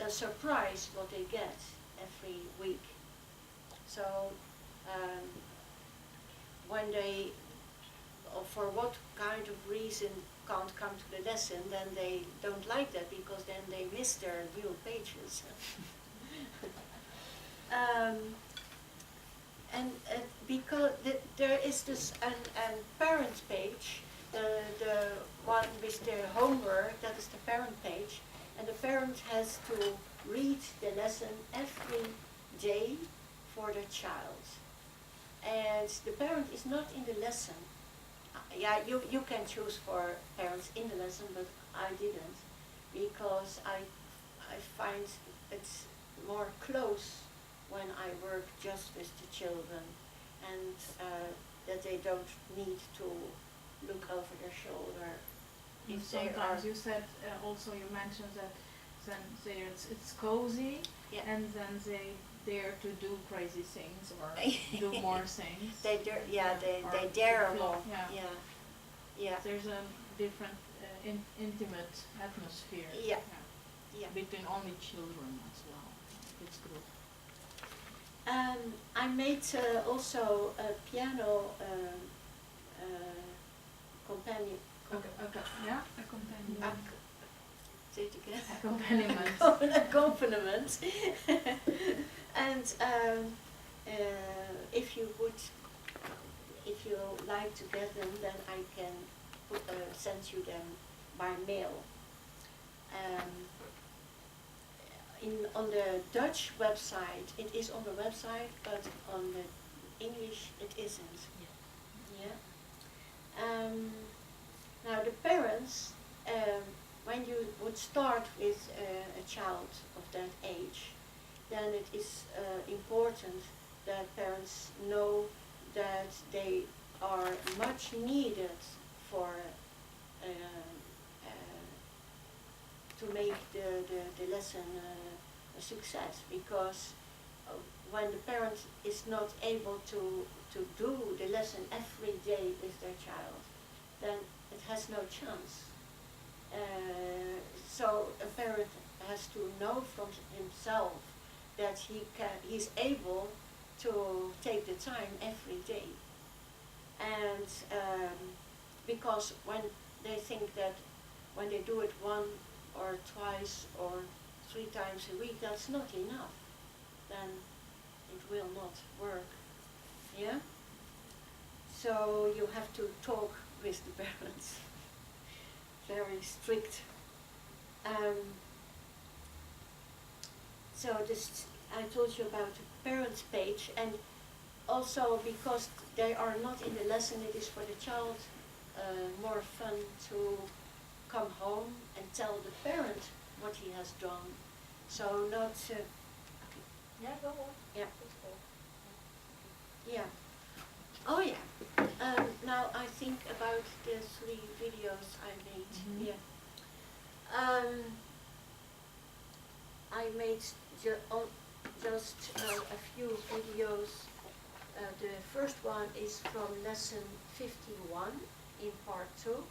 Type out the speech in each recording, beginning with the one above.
a surprise what they get every week. So when they, or for what kind of reason, can't come to the lesson, then they don't like that, because then they miss their new pages. And because there is this an parent page, the one with the homework, that is the parent page, and the parent has to read the lesson every day for the child. And the parent is not in the lesson. Yeah, you can choose for parents in the lesson, but I didn't, because I find it's more close when I work just with the children, and that they don't need to look over their shoulder. If sometimes you said also, you mentioned that then it's cozy, yeah. And then they dare to do crazy things or do more things. They dare more. Yeah. Yeah. There's a different intimate atmosphere. Yeah. Yeah. Between only children as well. It's good. I made also a piano companion. Yeah, accompaniment. Say it again. Accompaniment. Accompaniment. And if you like to get them, then I can send you them by mail. On the Dutch website, it is on the website, but on the English it isn't. Yeah. Now the parents, when you would start with a child of that age, then it is important that parents know that they are much needed for to make the lesson a success, because when the parent is not able to do the lesson every day with their child, then it has no chance. So a parent has to know from himself that he's able to take the time every day. And because when they think that when they do it one or twice or 3 times a week, that's not enough, then it will not work. Yeah? So you have to talk with the parents. Very strict. So this, I told you about the parents page, and also because they are not in the lesson, it is for the child more fun to come home and tell the parent what he has done. So not. Yeah, go on. Yeah. Yeah. Oh yeah. Now I think about the 3 videos I made. Mm-hmm. Yeah. I made just a few videos. The first one is from lesson 51 in part 2,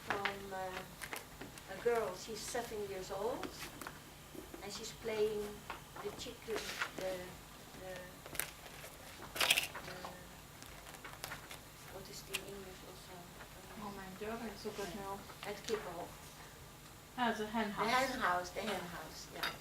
from a girl. She's 7 years old, and she's playing the chicken, what is the English also? Oh mijn god, ik zoek het nu op. Het kippenhok. Ah, het is een henhouse. The hen house, yeah.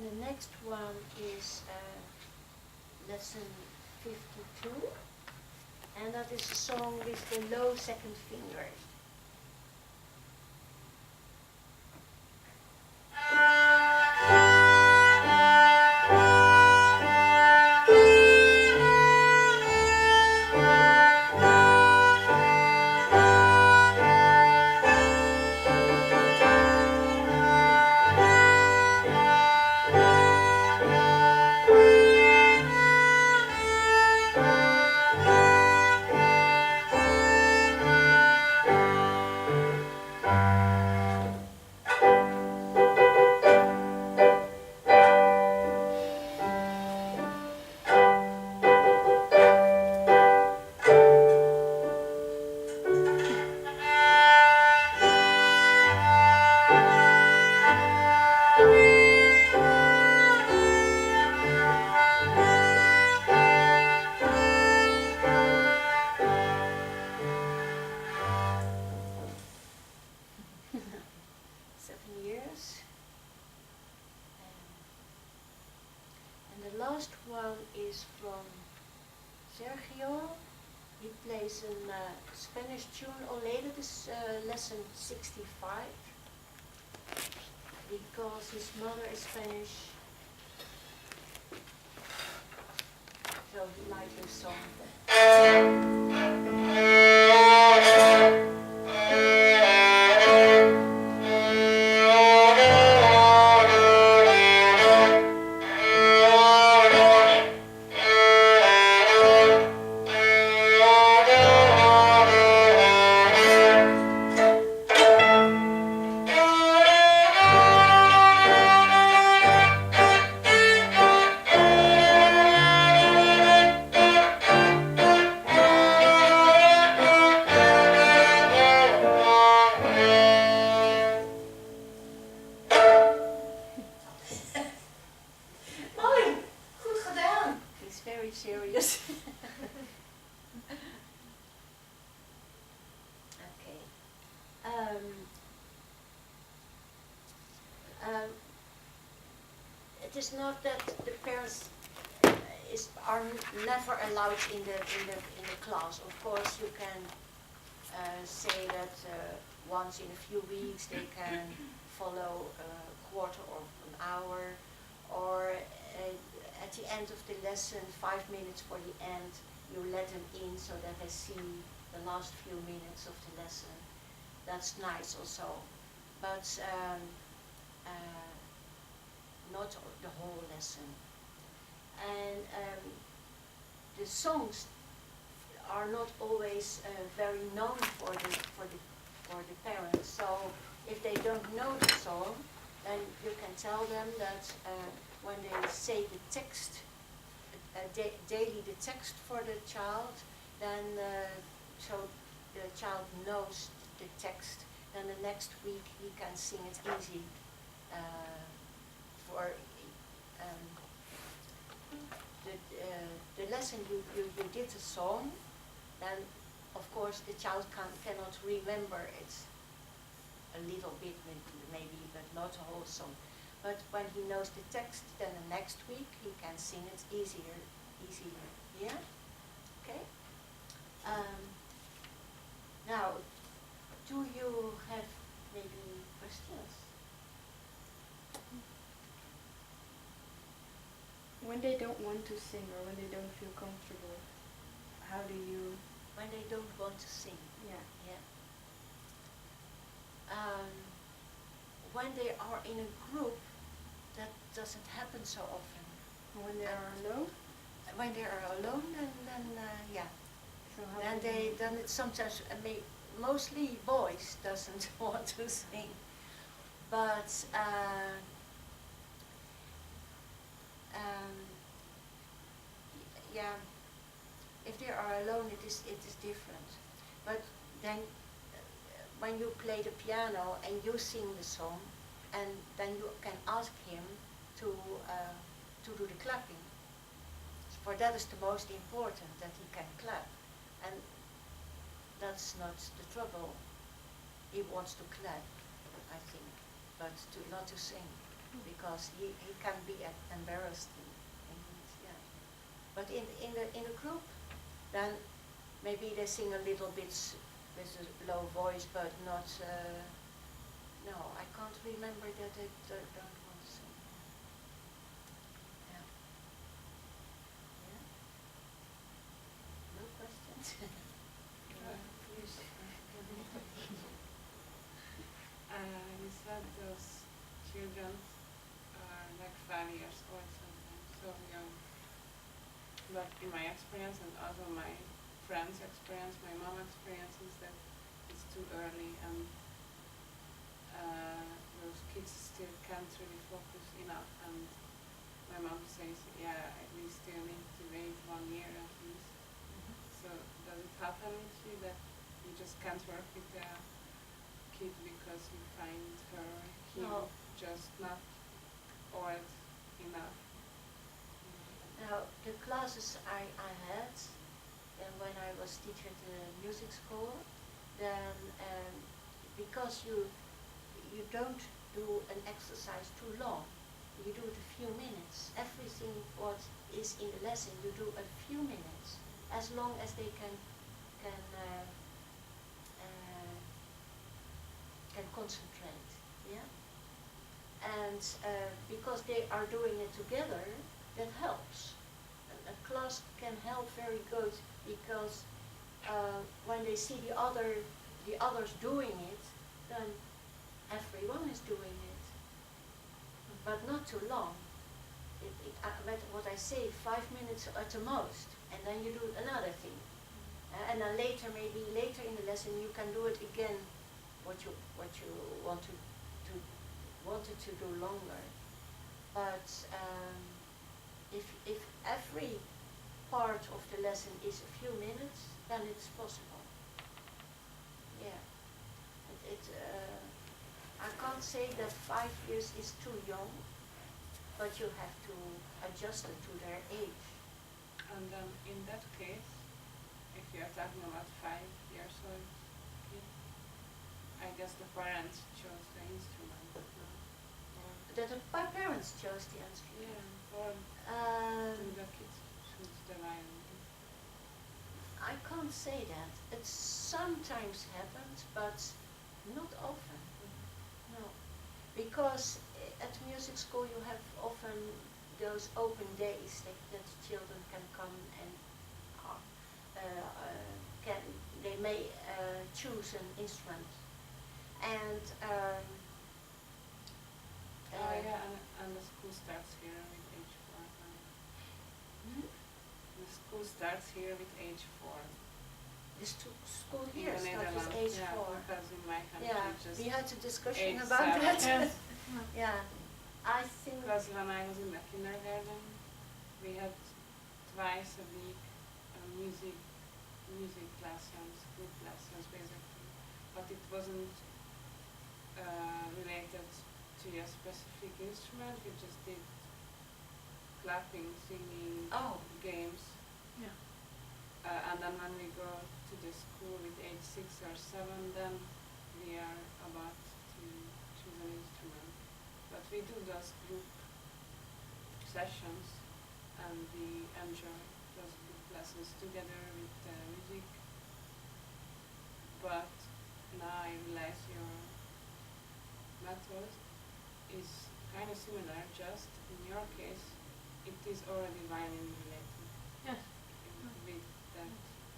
the next one is lesson 52, and that is a song with the low second finger. The last one is from Sergio. He plays a Spanish tune or later this lesson 65 because his mother is Spanish, so he likes this song. Serious. Okay. It is not that the parents are never allowed in the class. Of course, you can say that once in a few weeks they can follow a quarter or an hour, or at the end of the lesson, 5 minutes for the end, you let them in so that they see the last few minutes of the lesson. That's nice also, but not the whole lesson. And the songs are not always very known for the parents. So if they don't know the song, then you can tell them that when they say the text, daily the text for the child, then so the child knows the text, then the next week he can sing it easy. For the lesson you did a song, then of course the child cannot remember it a little bit maybe, but not a whole song. But when he knows the text, then the next week he can sing it easier. Yeah? Okay? Now, do you have maybe questions? When they don't want to sing or when they don't feel comfortable, how do you... When they don't want to sing? Yeah. Yeah. When they are in a group, that doesn't happen so often. When they are alone? When they are alone, then yeah. So how Then it's sometimes, mostly boys doesn't want to sing. But yeah, if they are alone, it is different. But then when you play the piano and you sing the song, and then you can ask him to do the clapping. For that is the most important, that he can clap. And that's not the trouble. He wants to clap, I think, but not to sing. because he can be embarrassed in it, yeah. But in the group, then maybe they sing a little bit with a low voice, but not. No, I can't remember that they don't want to sing. Yeah. Yeah. No questions. You said those children are like 5 years old sometimes, so young. But in my experience and also my friends' experience, my mom experience is that it's too early and those kids still can't really focus enough. And my mom says, yeah, we still need to wait 1 year at least. So does it happen with you that you just can't work with the kid because you find him No. just not old enough? Now, the classes I had when I was teaching at the music school, then because you don't do an exercise too long, you do it a few minutes. Everything what is in the lesson you do a few minutes, as long as they can concentrate, yeah. And because they are doing it together, that helps. A class can help very good because when they see the others doing it, then everyone is doing it, but not too long. What I say, 5 minutes at the most, and then you do another thing, and then maybe later in the lesson, you can do it again. What you wanted to do longer, but if every part of the lesson is a few minutes, then it's possible. Yeah. I can't say that 5 years is too young, but you have to adjust it to their age. And in that case, if you are talking about 5 years old kid, I guess the parents chose the instrument. That my parents chose the instrument. Yeah, or do the kids choose the violin? I can't say that. It sometimes happens, but not often. No, because at music school you have often those open days that children can come and they may choose an instrument, and and the school starts here with age 4. hmm? The school starts here with age 4. The school In here the starts with Netherlands, age yeah, 4. because in my country Yeah, just we had a discussion age about 7. that. Yes. Yeah, I think. Because when I was in the kindergarten, we had twice a week music lessons, group lessons basically, but it wasn't related to a specific instrument. We just did clapping, singing, Oh. games. Yeah. And then when we go to the school with age 6 or 7, then we are about to choose an instrument. But we do those group sessions and we enjoy those group lessons together with music. But now I realize your method is kind of similar, just in your case it is already violin related. Yes. With that,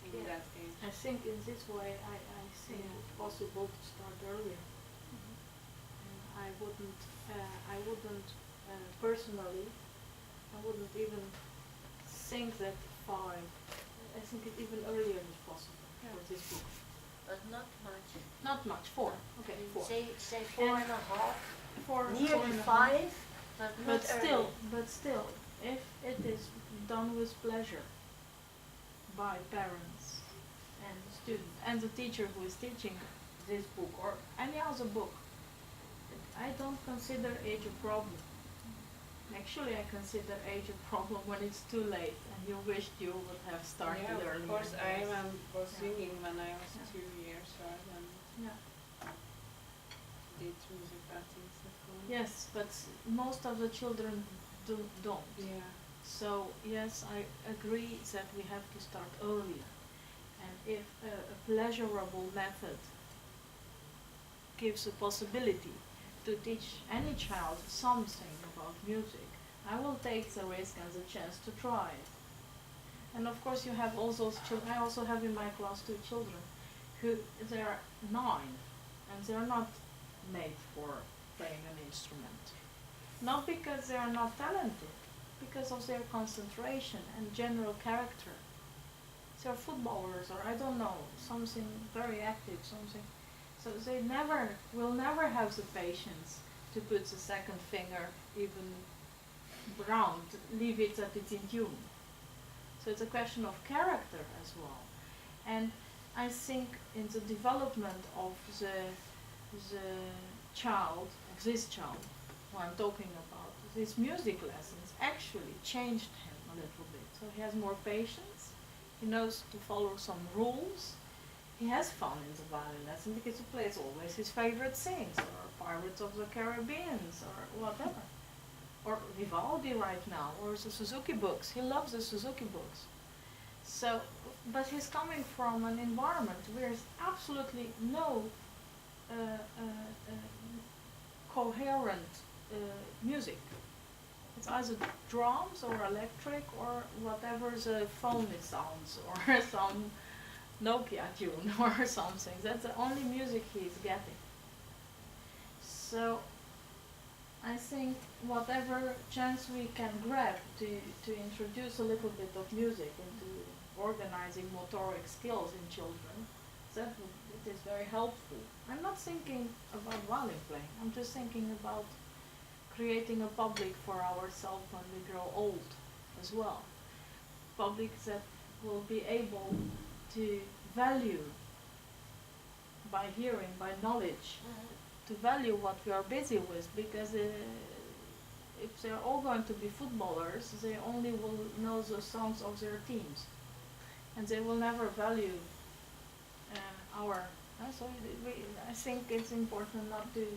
in Yeah. that age. I think in this way I think Yeah. it's possible to start earlier. And I wouldn't personally, I wouldn't even think that 5. I think it even earlier is possible for this book. But not much. Not much, 4. Okay, 4. Say 4.5. 4, Nearly 4.5. 5, but not But still, if it is done with pleasure by parents and the student and the teacher who is teaching this book or any other book, I don't consider age a problem. Actually, I consider age a problem when it's too late and you wished you would have started Yeah, earlier. of course, I was Yeah. singing when I was Yeah. 2 years old and Yeah. create music practice at home. Yes, but most of the children don't. Yeah. So yes, I agree that we have to start earlier. And if a pleasurable method gives a possibility to teach any child something about music, I will take the risk and the chance to try it. And of course you have all those children. I also have in my class 2 children who, they are 9 and they are not made for playing an instrument. Not because they are not talented, because of their concentration and general character. They are footballers or I don't know, something very active, something. So they will never have the patience to put the second finger even round, leave it that it's in tune. So it's a question of character as well. And I think in the development of the child, of this child, who I'm talking about, these music lessons actually changed him a little bit. So he has more patience, he knows to follow some rules, he has fun in the violin lesson because he plays always his favorite things, or Pirates of the Caribbean, or whatever. Or Vivaldi right now, or the Suzuki books. He loves the Suzuki books. So, but he's coming from an environment where there's absolutely no coherent music. It's either drums or electric or whatever the phone it sounds, or some Nokia tune or something. That's the only music he's getting. So I think whatever chance we can grab to introduce a little bit of music into organizing motoric skills in children, it is very helpful. I'm not thinking about violin playing, I'm just thinking about creating a public for ourselves when we grow old as well. Public that will be able to value by hearing, by knowledge, to value what we are busy with, because if they're all going to be footballers, they only will know the songs of their teams, and they will never value our. I think it's important not to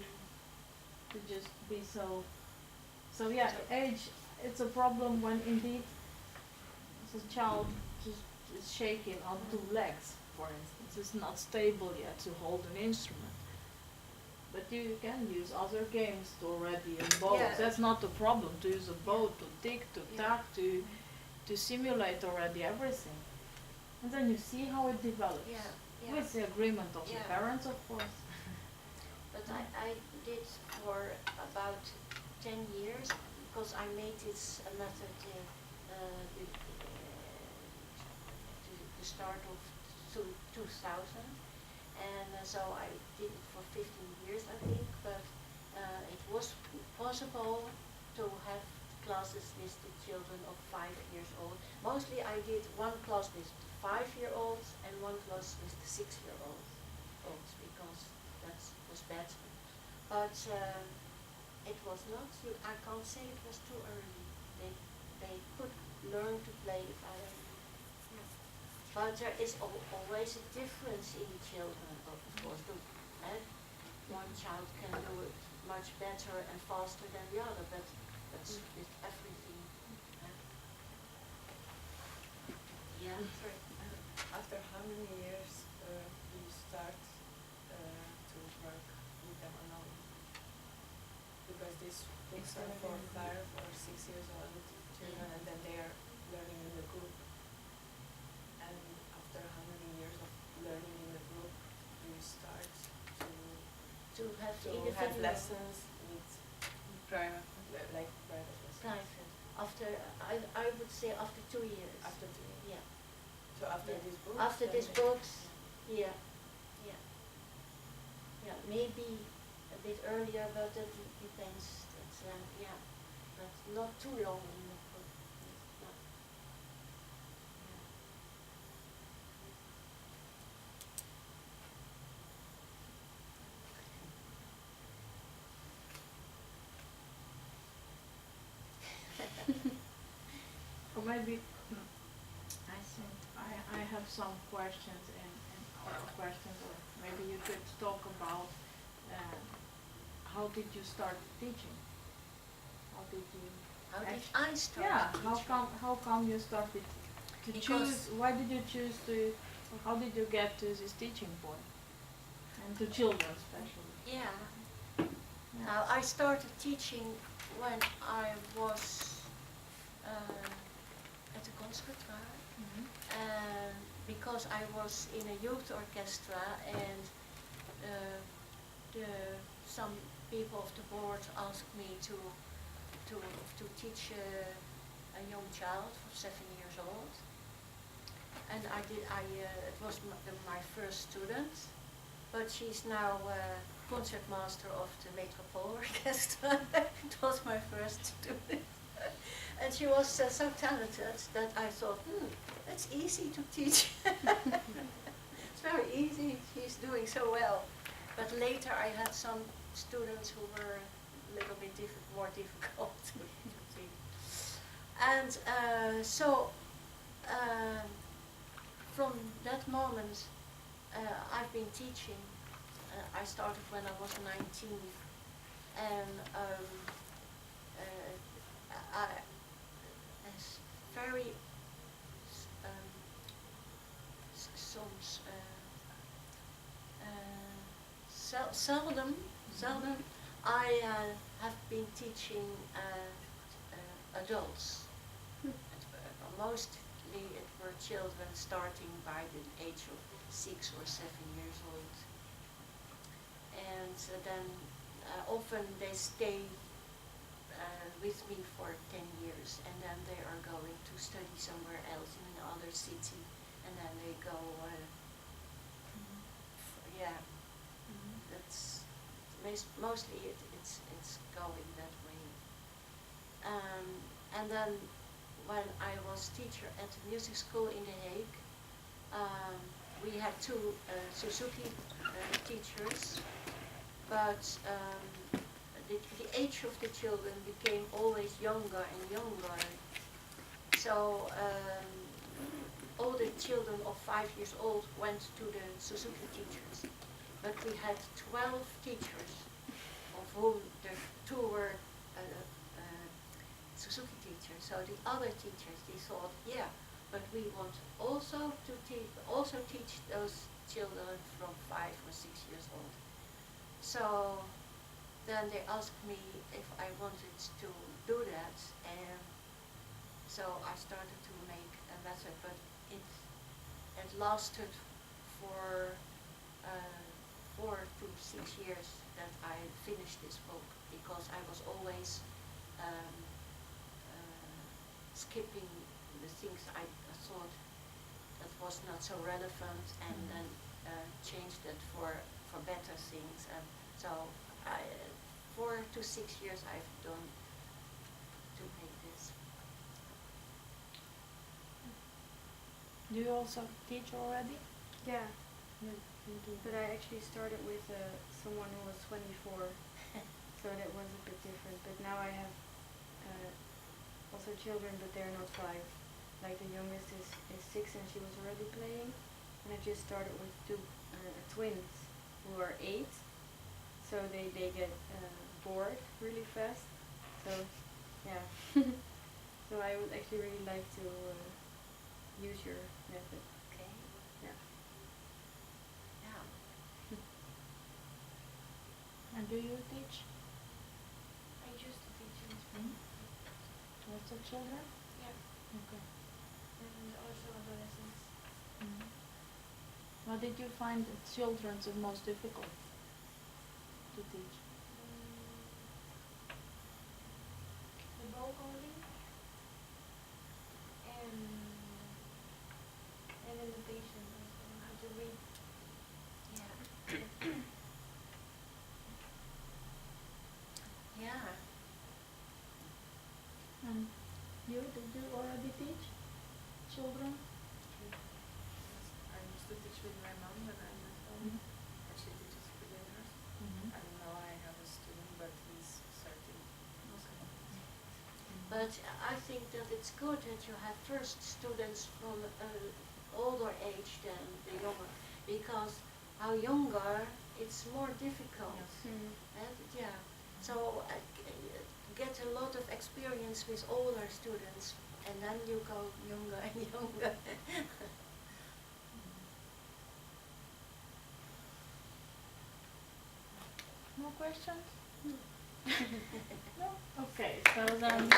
just be so. So yeah, age. It's a problem when indeed the child just is shaking on 2 legs, for instance. It's not stable yet to hold an instrument. But you can use other games already in bow. Yeah. That's not the problem, to use a bow, to tick, to tack, to simulate already everything. And then you see how it develops. Yeah. With the agreement of the Yeah. parents, of course. But I did for about 10 years, because I made this method the start of 2000, and so I did it for 15 years, I think, but it was possible to have classes with the children of 5 years old. Mostly I did one class with 5-year-olds and one class with the 6-year-olds, because that was better. But it was not, I can't say it was too early. They could learn to play violin. Yeah. But there is always a difference in children, of course. One child can do it much better and faster than the other, but that's with everything. Yeah. After how many years do you start to work with them alone? Because these books are for 5 or 6 years old children, and then they are learning in the group. And after how many years of learning in the group do you start To have to individual have lessons with Private. like private lessons? private. After I would say after 2 years. After 2 years. Yeah. So after Yeah. these books? After then these they- books, yeah. Yeah, maybe a bit earlier, but that depends. It's, yeah, but not too long in the book. Not. Or maybe I think I have some questions or maybe you could talk about did you start teaching? How did you? How did Actu- I start Yeah. teaching? How come you started to Because- choose? Why did you choose to? How did you get to this teaching point? And to children especially. Yeah. Yeah. Now I started teaching when I was at the conservatoire, Mhm. and because I was in a youth orchestra, and some people of the board asked me to teach a young child of 7 years old, and I did. It was my first student, but she's now concertmaster of the Metropole Orchestra. It was my first student. And she was so talented that I thought, it's easy to teach. It's very easy, she's doing so well. But later I had some students who were a little bit more difficult to teach. And from that moment I've been teaching. I started when I was 19, and I as very seldom I have been teaching adults. Mostly it were children starting by the age of 6 or 7 years old. And then often they stay with me for 10 years, and then they are going to study somewhere else in another city, and then they go, that's mostly it's going that way. And then when I was teacher at the music school in The Hague, we had 2 Suzuki teachers, but the age of the children became always younger and younger. So all the children of 5 years old went to the Suzuki teachers. But we had 12 teachers, of whom the 2 were Suzuki teachers. So the other teachers, they thought, but we want also to teach those children from 5 or 6 years old. So then they asked me if I wanted to do that, and so I started to make a method, but it lasted for 4 to 6 years that I finished this book, because I was always skipping the things I thought that was not so relevant, and then changed it for better things. And so 4 to 6 years I've done to make this. Do you also teach already? Yeah, You do. but I actually started with someone who was 24, so that was a bit different. But now I have also children, but they're not 5. Like the youngest is 6, and she was already playing. And I just started with 2 twins who are 8, so they get bored really fast. So yeah, so I would actually really like to use your method. Okay. Yeah. Yeah. And do you teach? I used to teach in Mm-hmm. Also children? Yeah, Okay. and also adolescents. Mm-hmm. What did you find children the most difficult to teach? The vocally and imitation also, how to read. Yeah. Yeah. And you, did you already teach children? I used to teach with my mom when I'm at home, and she teaches beginners. Mm-hmm. And now I have a student, but he's 13. But I think that it's good that you have first students from older age than the younger, because how younger it's more difficult. Mm. And yeah, So get a lot of experience with older students, and then you go younger and younger. More questions? No? Okay, so then